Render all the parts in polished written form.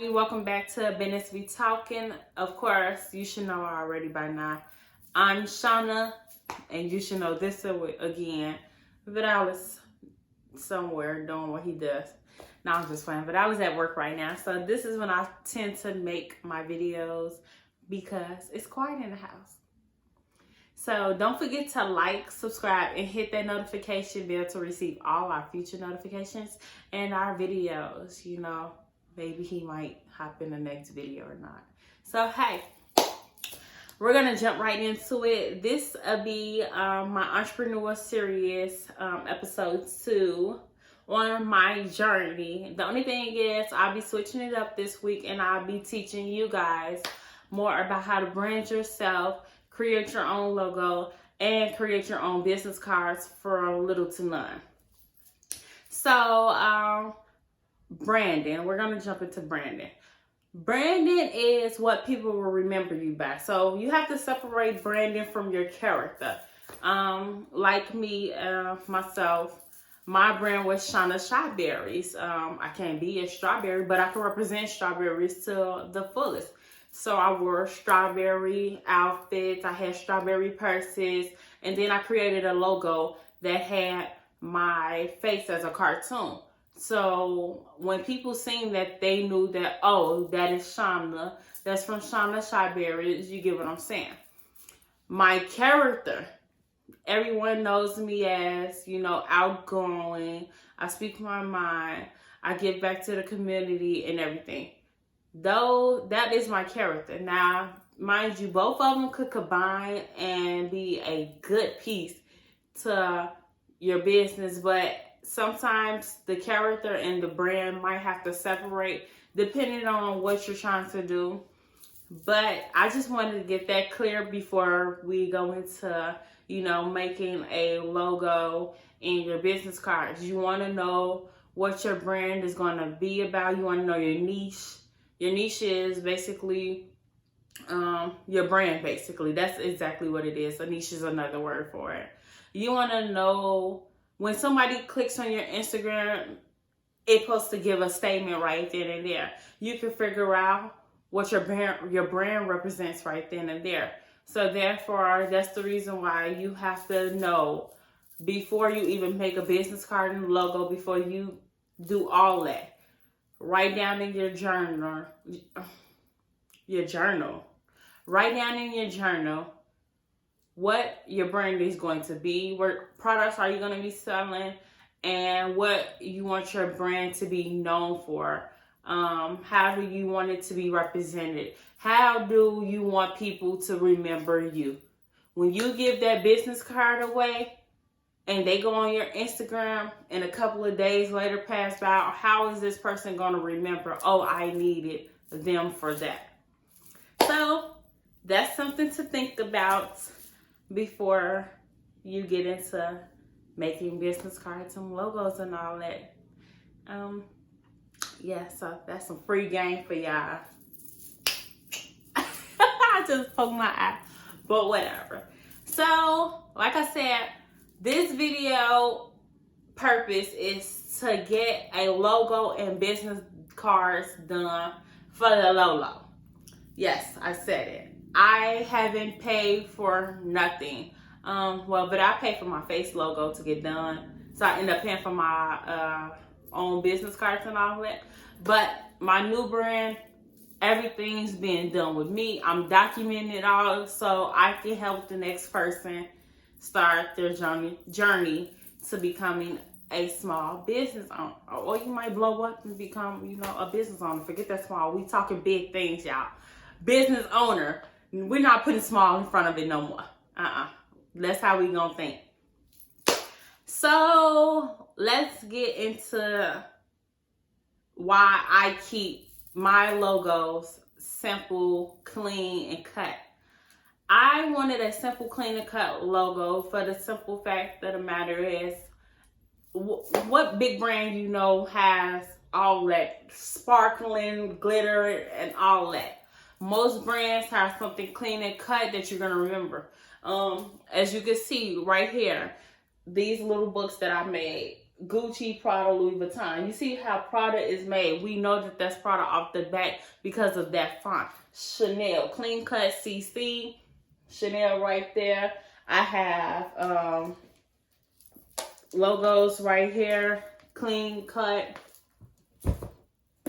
Welcome back to Bennett We Talking. Of course, you should know already by now. I'm Shonna, and you should know this again. Vadial is somewhere doing what he does. No, I'm just playing. But I was at work right now, so this is when I tend to make my videos because it's quiet in the house. So don't forget to like, subscribe, and hit that notification bell to receive all our future notifications and our videos. You know, maybe he might hop in the next video or not. So, hey, we're going to jump right into it. This will be my entrepreneur series, episode 2 on my journey. The only thing is I'll be switching it up this week and I'll be teaching you guys more about how to brand yourself, create your own logo, and create your own business cards for little to none. So, branding. We're going to jump into branding. Branding is what people will remember you by. So you have to separate branding from your character. Like me, myself, my brand was Shonna Strawberries. I can't be a strawberry, but I can represent strawberries to the fullest. So I wore strawberry outfits, I had strawberry purses, and then I created a logo that had my face as a cartoon. So when people seen that, they knew that, oh, that is Shonna. That's from Shonna Strawberries. You get what I'm saying? My character, everyone knows me as, you know, outgoing. I speak my mind. I give back to the community and everything. Though that is my character. Now, mind you, both of them could combine and be a good piece to your business, but sometimes the character and the brand might have to separate depending on what you're trying to do. But I just wanted to get that clear before we go into, you know, making a logo in your business cards. You want to know what your brand is going to be about. You want to know your niche. Your niche is basically your brand, basically. That's exactly what it is. A niche is another word for it. You want to know when somebody clicks on your Instagram, it's supposed to give a statement right then and there. You can figure out what your brand represents right then and there. So therefore, that's the reason why you have to know before you even make a business card and logo, before you do all that. Write down in your journal. Write down in your journal what your brand is going to be, what products are you going to be selling, and what you want your brand to be known for. How do you want it to be represented? How do you want people to remember you? When you give that business card away and they go on your Instagram and a couple of days later pass by, how is this person going to remember, oh, I needed them for that? So that's something to think about before you get into making business cards and logos and all that. Yeah, so that's some free game for y'all. I just poked my eye, but whatever. So, like I said, this video purpose is to get a logo and business cards done for the Lolo. Yes, I said it. I haven't paid for nothing. But I paid for my face logo to get done. So I end up paying for my own business cards and all that. But my new brand, everything's being done with me. I'm documenting it all so I can help the next person start their journey to becoming a small business owner. Or you might blow up and become, you know, a business owner. Forget that small. We talking big things, y'all. Business owner. We're not putting small in front of it no more. That's how we gonna think. So let's get into why I keep my logos simple, clean, and cut. I wanted a simple, clean, and cut logo for the simple fact of the matter is, what big brand you know has all that sparkling glitter and all that? Most brands have something clean and cut that you're going to remember. As you can see right here, these little books that I made, Gucci, Prada, Louis Vuitton. You see how Prada is made. We know that that's Prada off the back because of that font. Chanel, clean cut CC. Chanel right there. I have logos right here. Clean cut.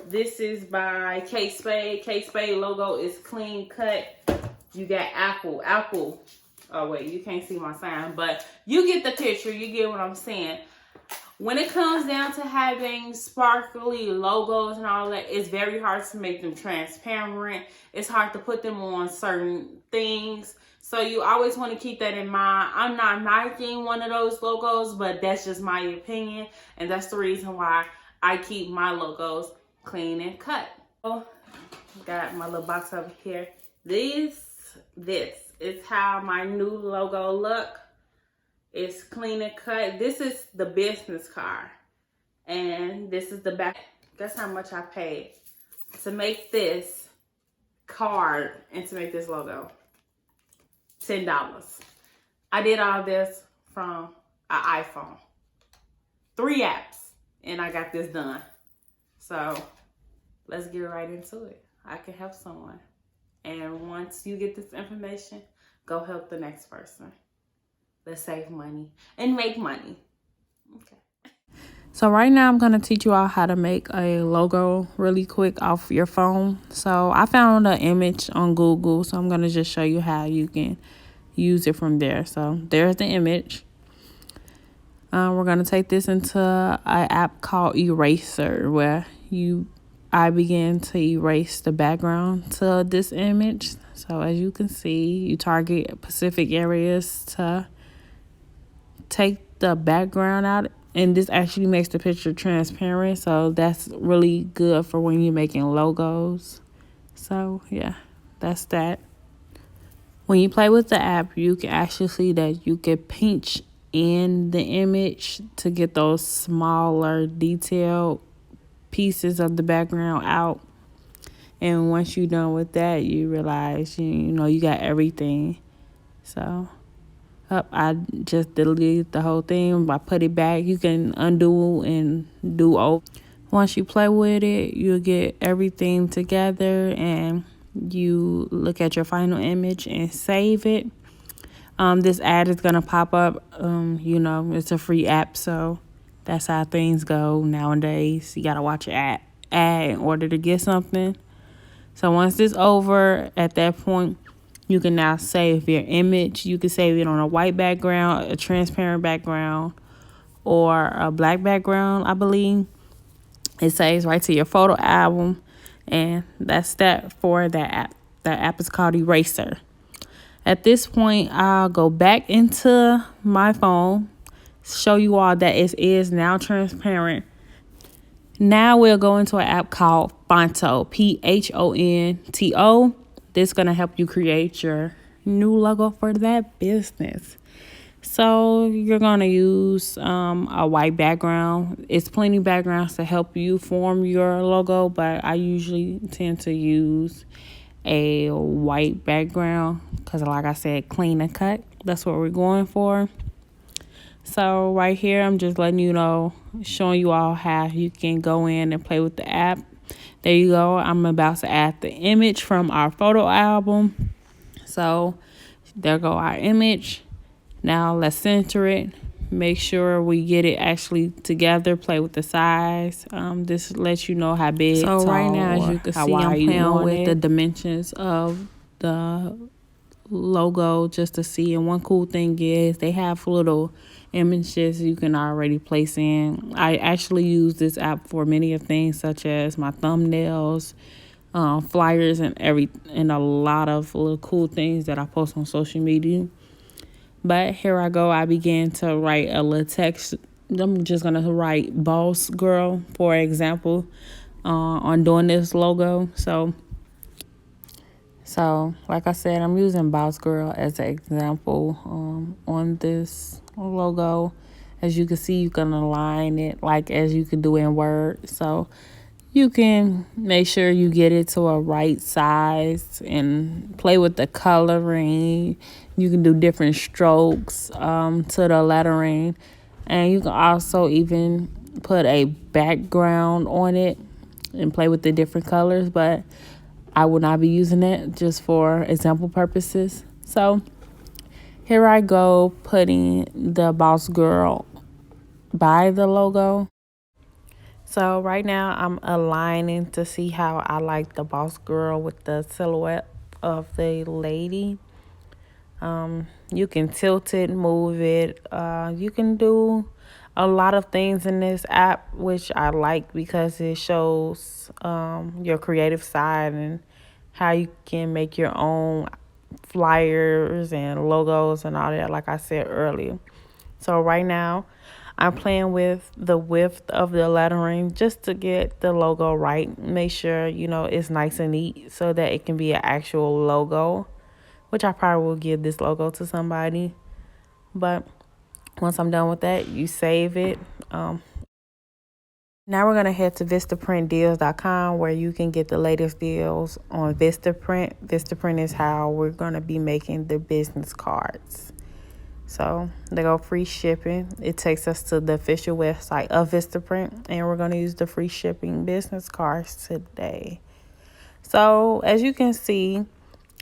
This is by Kate Spade. Kate Spade logo is clean cut. You got Apple. Apple. Oh, wait. You can't see my sign. But you get the picture. You get what I'm saying. When it comes down to having sparkly logos and all that, it's very hard to make them transparent. It's hard to put them on certain things. So you always want to keep that in mind. I'm not knocking one of those logos, but that's just my opinion. And that's the reason why I keep my logos clean and cut. Oh, got my little box over here. This is how my new logo look. It's clean and cut. This is the business card. And this is the back. Guess how much I paid to make this card and to make this logo? $10. I did all this from an iPhone. 3 apps. And I got this done. So let's get right into it. I can help someone. And once you get this information, go help the next person. Let's save money and make money. Okay. So right now I'm going to teach you all how to make a logo really quick off your phone. So I found an image on Google. So I'm going to just show you how you can use it from there. So there's the image. We're going to take this into an app called Eraser where I begin to erase the background to this image. So as you can see, you target specific areas to take the background out, and this actually makes the picture transparent, so that's really good for when you're making logos. So yeah, that's that. When you play with the app, you can actually see that you can pinch in the image to get those smaller detailed pieces of the background out. And once you're done with that, you realize you got everything. So I just deleted the whole thing. I put it back. You can undo and do over. Once you play with it, you'll get everything together and you look at your final image and save it. This ad is going to pop up. It's a free app, so that's how things go nowadays. You got to watch an ad in order to get something. So once it's over, at that point, you can now save your image. You can save it on a white background, a transparent background, or a black background, I believe. It saves right to your photo album. And that's that for that app. That app is called Eraser. At this point, I'll go back into my phone, show you all that it is now transparent. Now we'll go into an app called Phonto, Phonto. This is going to help you create your new logo for that business. So you're going to use a white background. It's plenty of backgrounds to help you form your logo, but I usually tend to use a white background because, like I said, clean and cut. That's what we're going for. So right here, I'm just letting you know, showing you all how you can go in and play with the app. There you go. I'm about to add the image from our photo album. So there go our image. Now let's center it. Make sure we get it actually together. Play with the size. This lets you know how big. So right now, as you can see, I'm playing with the dimensions of the logo just to see. And one cool thing is they have little images you can already place in. I actually use this app for many of things such as my thumbnails, flyers, and a lot of little cool things that I post on social media. But here I go. I began to write a little text. I'm just gonna write "Boss Girl" for example on doing this logo. So like I said, I'm using Boss Girl as an example on this logo. As you can see, you can align it like as you can do in Word. So you can make sure you get it to a right size and play with the coloring. You can do different strokes to the lettering. And you can also even put a background on it and play with the different colors, but I will not be using it, just for example purposes. So here I go, putting the Boss Girl by the logo. So right now I'm aligning to see how I like the Boss Girl with the silhouette of the lady. You can tilt it, move it. You can do a lot of things in this app, which I like because it shows your creative side and how you can make your own flyers and logos and all that, like I said earlier. So right now I'm playing with the width of the lettering just to get the logo right. Make sure, it's nice and neat so that it can be an actual logo, which I probably will give this logo to somebody. But once I'm done with that, you save it. Now we're going to head to VistaPrintDeals.com, where you can get the latest deals on Vistaprint. Vistaprint is how we're going to be making the business cards. So they go free shipping. It takes us to the official website of Vistaprint, and we're going to use the free shipping business cards today. So as you can see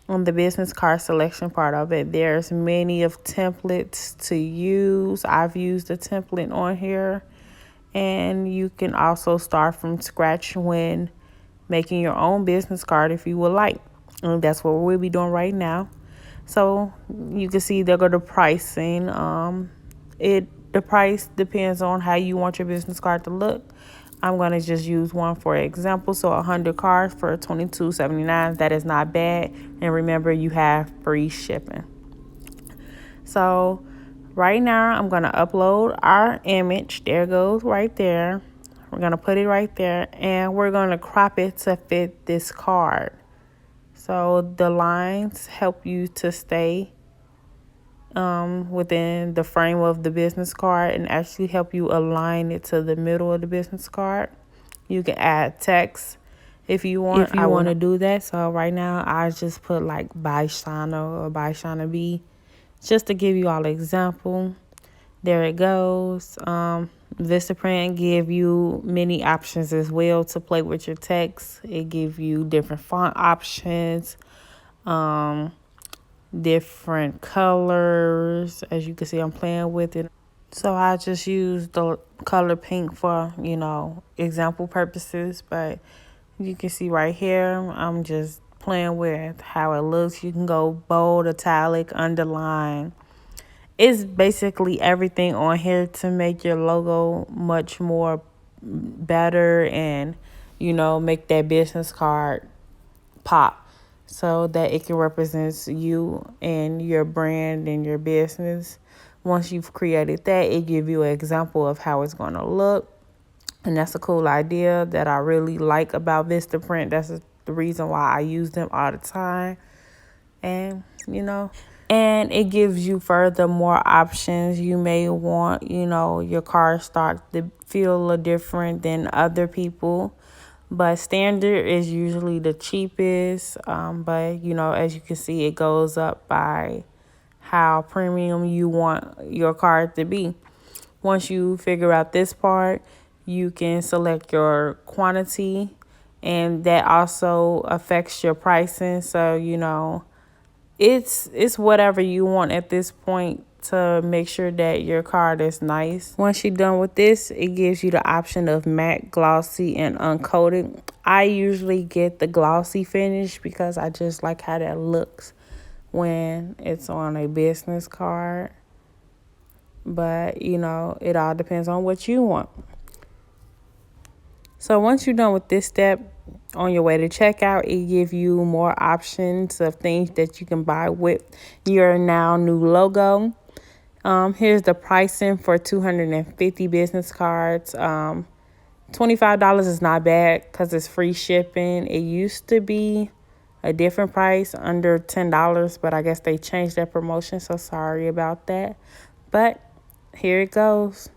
on the business card selection part of it, there's many of templates to use. I've used a template on here, and you can also start from scratch when making your own business card if you would like. And that's what we'll be doing right now. So you can see there go the pricing. The price depends on how you want your business card to look. I'm going to just use one for example. So 100 cards for $22.79. That is not bad. And remember, you have free shipping. So right now I'm going to upload our image. There it goes right there. We're going to put it right there, and we're going to crop it to fit this card. So the lines help you to stay within the frame of the business card and actually help you align it to the middle of the business card. You can add text if you want. I want to do that. So right now I just put like by Shonna or by Shonna B, just to give you all an example. There it goes. Vistaprint give you many options as well to play with your text. It give you different font options, different colors. As you can see, I'm playing with it. So I just use the color pink for, example purposes. But you can see right here, I'm just playing with how it looks. You can go bold, italic, underline. It's basically everything on here to make your logo much more better and, make that business card pop so that it can represent you and your brand and your business. Once you've created that, it gives you an example of how it's going to look. And that's a cool idea that I really like about Vistaprint. That's the reason why I use them all the time. And, and it gives you further more options. You may want, your card start to feel a little different than other people. But standard is usually the cheapest. But, as you can see, it goes up by how premium you want your card to be. Once you figure out this part, you can select your quantity. And that also affects your pricing. So, it's whatever you want at this point to make sure that your card is nice. Once you're done with this, it gives you the option of matte, glossy, and uncoated. I usually get the glossy finish because I just like how that looks when it's on a business card. But, it all depends on what you want. So once you're done with this step, on your way to checkout, it gives you more options of things that you can buy with your now new logo. Here's the pricing for 250 business cards. $25 is not bad because it's free shipping. It used to be a different price, under $10, but I guess they changed that promotion, so sorry about that. But here it goes.